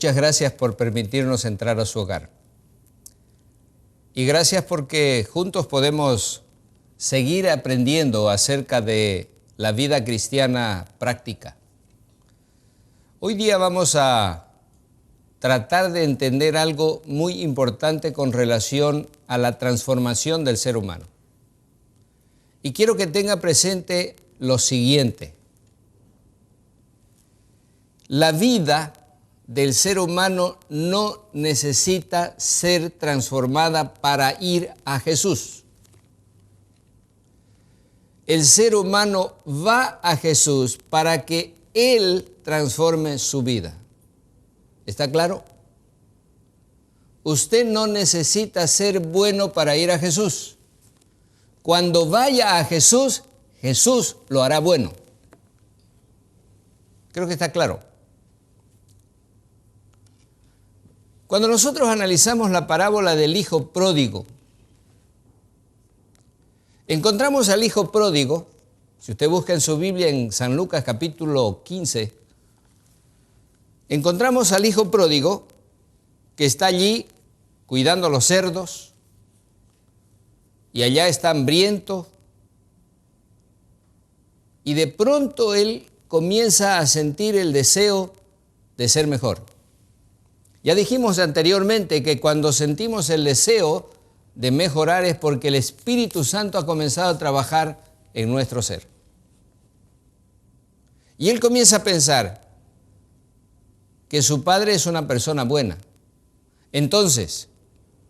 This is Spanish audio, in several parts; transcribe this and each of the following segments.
Muchas gracias por permitirnos entrar a su hogar. Y gracias porque juntos podemos seguir aprendiendo acerca de la vida cristiana práctica. Hoy día vamos a tratar de entender algo muy importante con relación a la transformación del ser humano. Y quiero que tenga presente lo siguiente. La vida del ser humano no necesita ser transformada para ir a Jesús. El ser humano va a Jesús para que Él transforme su vida. ¿Está claro? Usted no necesita ser bueno para ir a Jesús. Cuando vaya a Jesús, Jesús lo hará bueno. Creo que está claro. Cuando nosotros analizamos la parábola del hijo pródigo, encontramos al hijo pródigo, si usted busca en su Biblia en San Lucas capítulo 15, encontramos al hijo pródigo que está allí cuidando los cerdos y allá está hambriento y de pronto él comienza a sentir el deseo de ser mejor. Ya dijimos anteriormente que cuando sentimos el deseo de mejorar es porque el Espíritu Santo ha comenzado a trabajar en nuestro ser. Y él comienza a pensar que su padre es una persona buena. Entonces,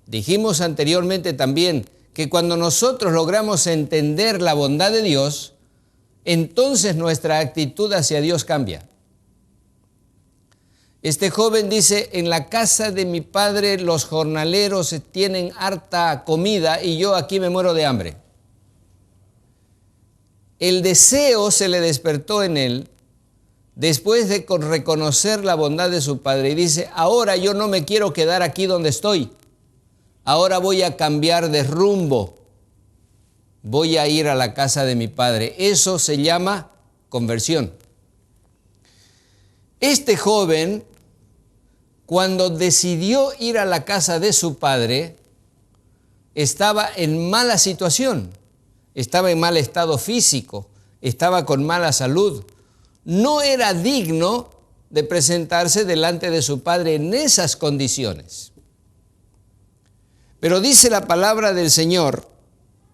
dijimos anteriormente también que cuando nosotros logramos entender la bondad de Dios, entonces nuestra actitud hacia Dios cambia. Este joven dice, en la casa de mi padre los jornaleros tienen harta comida y yo aquí me muero de hambre. El deseo se le despertó en él después de reconocer la bondad de su padre y dice, ahora yo no me quiero quedar aquí donde estoy, ahora voy a cambiar de rumbo, voy a ir a la casa de mi padre. Eso se llama conversión. Este joven, cuando decidió ir a la casa de su padre, estaba en mala situación, estaba en mal estado físico, estaba con mala salud. No era digno de presentarse delante de su padre en esas condiciones. Pero dice la palabra del Señor,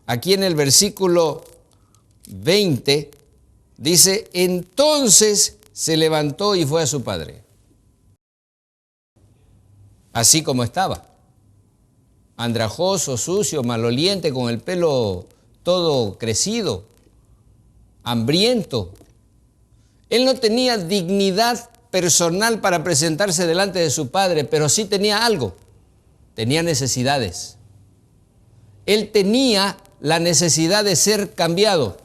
aquí en el versículo 20, dice, entonces se levantó y fue a su padre. Así como estaba, andrajoso, sucio, maloliente, con el pelo todo crecido, hambriento. Él no tenía dignidad personal para presentarse delante de su padre, pero sí tenía algo, tenía necesidades. Él tenía la necesidad de ser cambiado.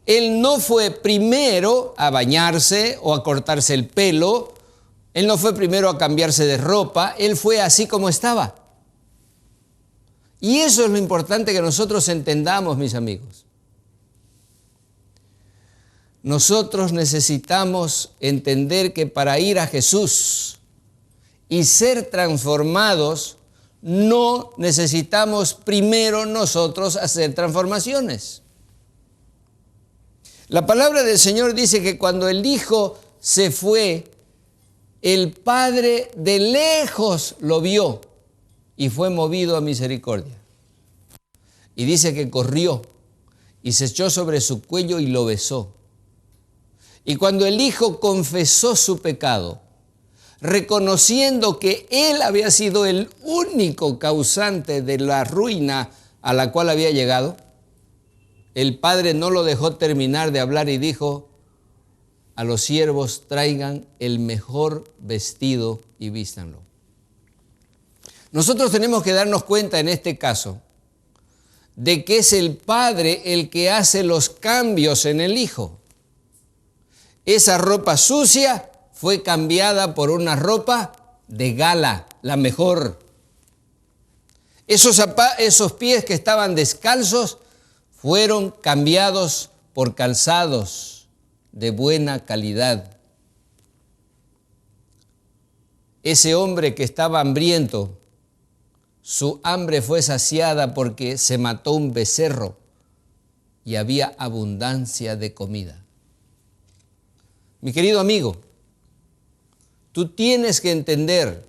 Él no fue primero a bañarse o a cortarse el pelo. Él no fue primero a cambiarse de ropa, él fue así como estaba. Y eso es lo importante que nosotros entendamos, mis amigos. Nosotros necesitamos entender que para ir a Jesús y ser transformados, no necesitamos primero nosotros hacer transformaciones. La palabra del Señor dice que cuando el Hijo se fue, el Padre de lejos lo vio y fue movido a misericordia. Y dice que corrió y se echó sobre su cuello y lo besó. Y cuando el Hijo confesó su pecado, reconociendo que él había sido el único causante de la ruina a la cual había llegado, el Padre no lo dejó terminar de hablar y dijo, a los siervos traigan el mejor vestido y vístanlo. Nosotros tenemos que darnos cuenta en este caso de que es el Padre el que hace los cambios en el Hijo. Esa ropa sucia fue cambiada por una ropa de gala, la mejor. Esos pies que estaban descalzos fueron cambiados por calzados de buena calidad. ese hombre que estaba hambriento, su hambre fue saciada porque se mató un becerro y había abundancia de comida. Mi querido amigo, tú tienes que entender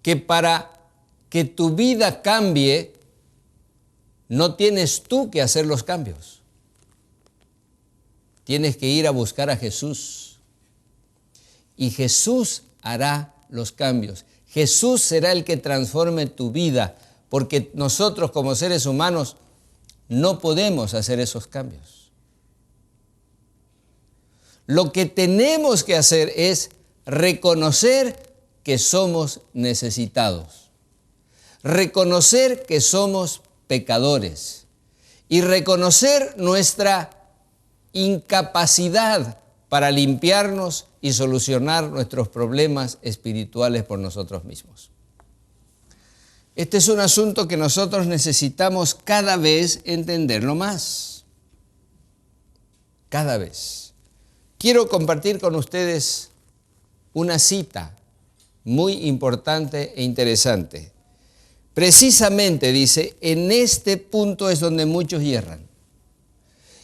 que para que tu vida cambie, no tienes tú que hacer los cambios. Tienes que ir a buscar a Jesús. Y Jesús hará los cambios. Jesús será el que transforme tu vida, porque nosotros como seres humanos no podemos hacer esos cambios. Lo que tenemos que hacer es reconocer que somos necesitados, reconocer que somos pecadores y reconocer nuestra incapacidad para limpiarnos y solucionar nuestros problemas espirituales por nosotros mismos. Este es un asunto que nosotros necesitamos cada vez entenderlo más. Cada vez. Quiero compartir con ustedes una cita muy importante e interesante. Precisamente dice, en este punto es donde muchos hierran.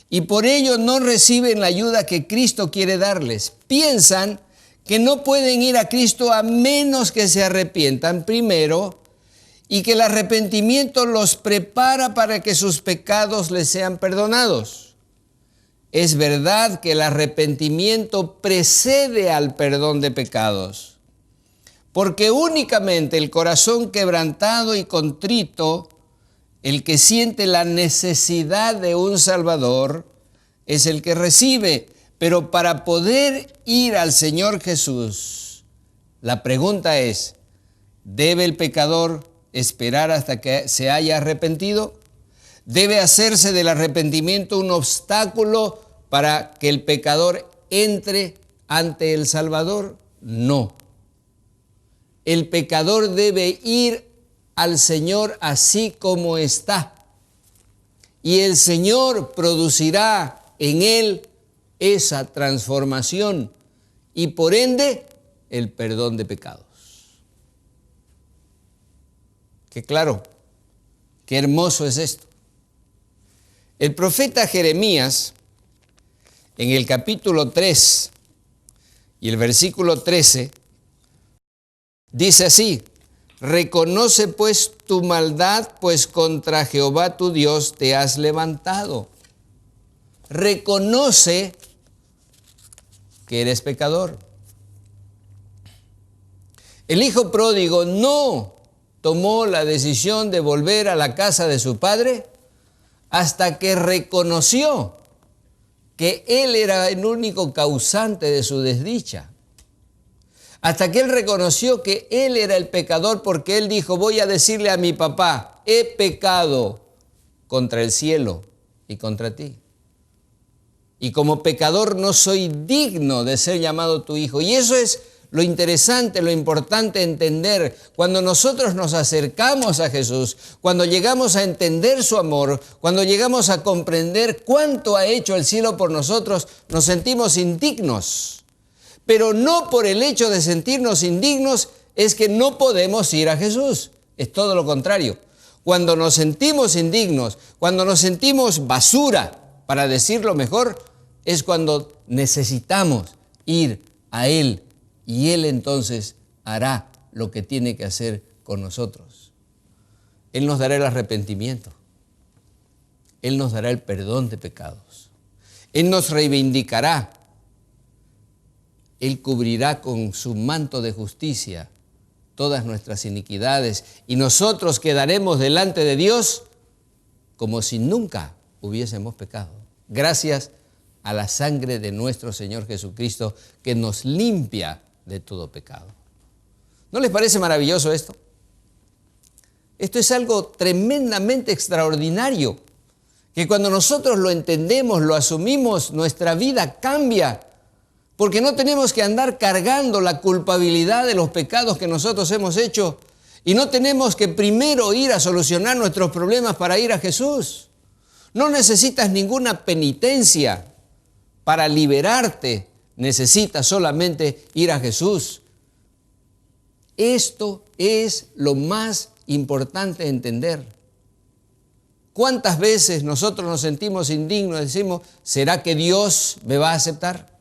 Y por ello no reciben la ayuda que Cristo quiere darles. Piensan que no pueden ir a Cristo a menos que se arrepientan primero y que el arrepentimiento los prepara para que sus pecados les sean perdonados. Es verdad que el arrepentimiento precede al perdón de pecados, porque únicamente el corazón quebrantado y contrito, el que siente la necesidad de un Salvador, es el que recibe. Pero para poder ir al Señor Jesús, la pregunta es, ¿debe el pecador esperar hasta que se haya arrepentido? ¿Debe hacerse del arrepentimiento un obstáculo para que el pecador entre ante el Salvador? No. El pecador debe ir al Señor así como está. Y el Señor producirá en él esa transformación y por ende el perdón de pecados. Qué claro, qué hermoso es esto. El profeta Jeremías, en el capítulo 3 y el versículo 13, dice así: reconoce pues tu maldad, pues contra Jehová tu Dios te has levantado. Reconoce que eres pecador. El hijo pródigo no tomó la decisión de volver a la casa de su padre hasta que reconoció que él era el único causante de su desdicha. Hasta que él reconoció que él era el pecador, porque él dijo, voy a decirle a mi papá, he pecado contra el cielo y contra ti. Y como pecador no soy digno de ser llamado tu hijo. Y eso es lo interesante, lo importante entender. Cuando nosotros nos acercamos a Jesús, cuando llegamos a entender su amor, cuando llegamos a comprender cuánto ha hecho el cielo por nosotros, nos sentimos indignos. Pero no por el hecho de sentirnos indignos es que no podemos ir a Jesús. Es todo lo contrario. Cuando nos sentimos indignos, cuando nos sentimos basura, para decirlo mejor, es cuando necesitamos ir a Él y Él entonces hará lo que tiene que hacer con nosotros. Él nos dará el arrepentimiento. Él nos dará el perdón de pecados. Él nos reivindicará. Él cubrirá con su manto de justicia todas nuestras iniquidades y nosotros quedaremos delante de Dios como si nunca hubiésemos pecado. Gracias a la sangre de nuestro Señor Jesucristo que nos limpia de todo pecado. ¿No les parece maravilloso esto? Esto es algo tremendamente extraordinario, que cuando nosotros lo entendemos, lo asumimos, nuestra vida cambia, porque no tenemos que andar cargando la culpabilidad de los pecados que nosotros hemos hecho y no tenemos que primero ir a solucionar nuestros problemas para ir a Jesús. No necesitas ninguna penitencia para liberarte, necesitas solamente ir a Jesús. Esto es lo más importante de entender. ¿Cuántas veces nosotros nos sentimos indignos y decimos, ¿será que Dios me va a aceptar?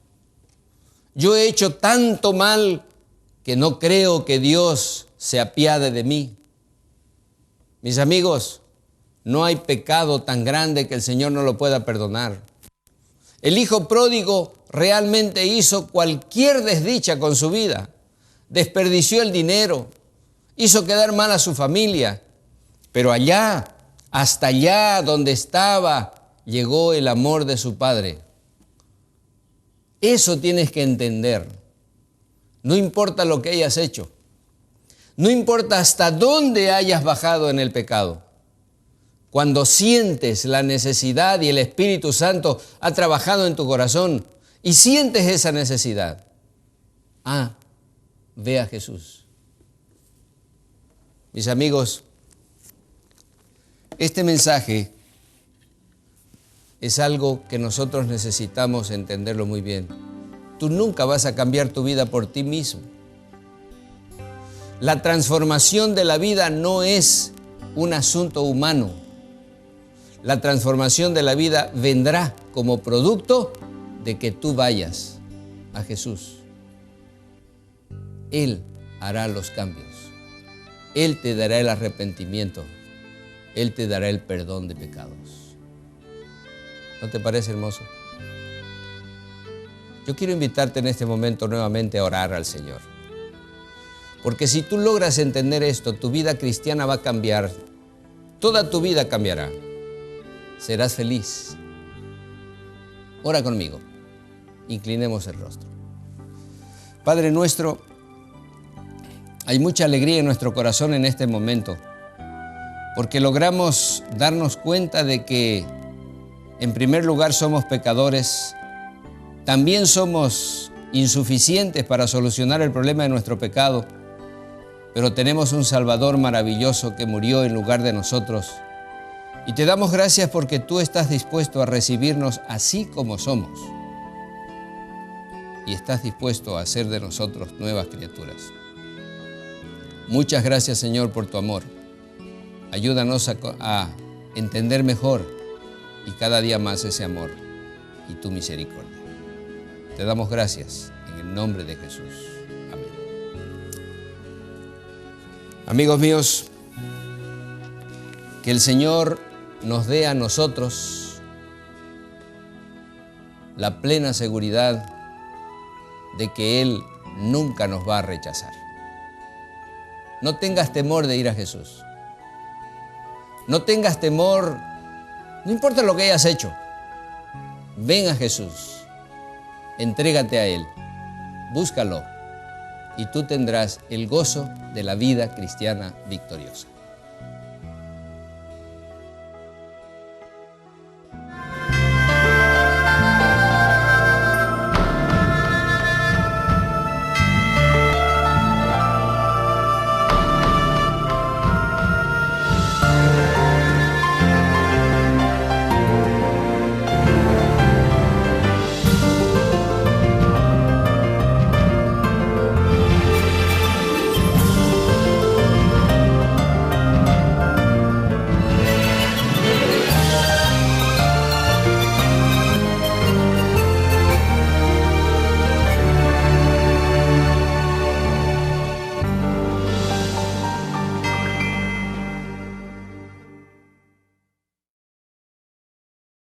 Yo he hecho tanto mal que no creo que Dios se apiade de mí. Mis amigos, no hay pecado tan grande que el Señor no lo pueda perdonar. El hijo pródigo realmente hizo cualquier desdicha con su vida. Desperdició el dinero, hizo quedar mal a su familia, pero allá, hasta allá donde estaba, llegó el amor de su padre. Eso tienes que entender. No importa lo que hayas hecho, no importa hasta dónde hayas bajado en el pecado. Cuando sientes la necesidad y el Espíritu Santo ha trabajado en tu corazón y sientes esa necesidad, ve a Jesús. Mis amigos, este mensaje es algo que nosotros necesitamos entenderlo muy bien. Tú nunca vas a cambiar tu vida por ti mismo. La transformación de la vida no es un asunto humano. La transformación de la vida vendrá como producto de que tú vayas a Jesús. Él hará los cambios. Él te dará el arrepentimiento. Él te dará el perdón de pecados. ¿No te parece hermoso? Yo quiero invitarte en este momento nuevamente a orar al Señor. Porque si tú logras entender esto, tu vida cristiana va a cambiar. Toda tu vida cambiará. Serás feliz. Ora conmigo. Inclinemos el rostro. Padre nuestro, hay mucha alegría en nuestro corazón en este momento, porque logramos darnos cuenta de que, en primer lugar, somos pecadores, también somos insuficientes para solucionar el problema de nuestro pecado, pero tenemos un Salvador maravilloso que murió en lugar de nosotros. Y te damos gracias porque tú estás dispuesto a recibirnos así como somos. Y estás dispuesto a hacer de nosotros nuevas criaturas. Muchas gracias, Señor, por tu amor. Ayúdanos a entender mejor y cada día más ese amor y tu misericordia. Te damos gracias en el nombre de Jesús. Amén. Amigos míos, que el Señor nos dé a nosotros la plena seguridad de que Él nunca nos va a rechazar. No tengas temor de ir a Jesús. No tengas temor, no importa lo que hayas hecho. Ven a Jesús, entrégate a Él, búscalo y tú tendrás el gozo de la vida cristiana victoriosa.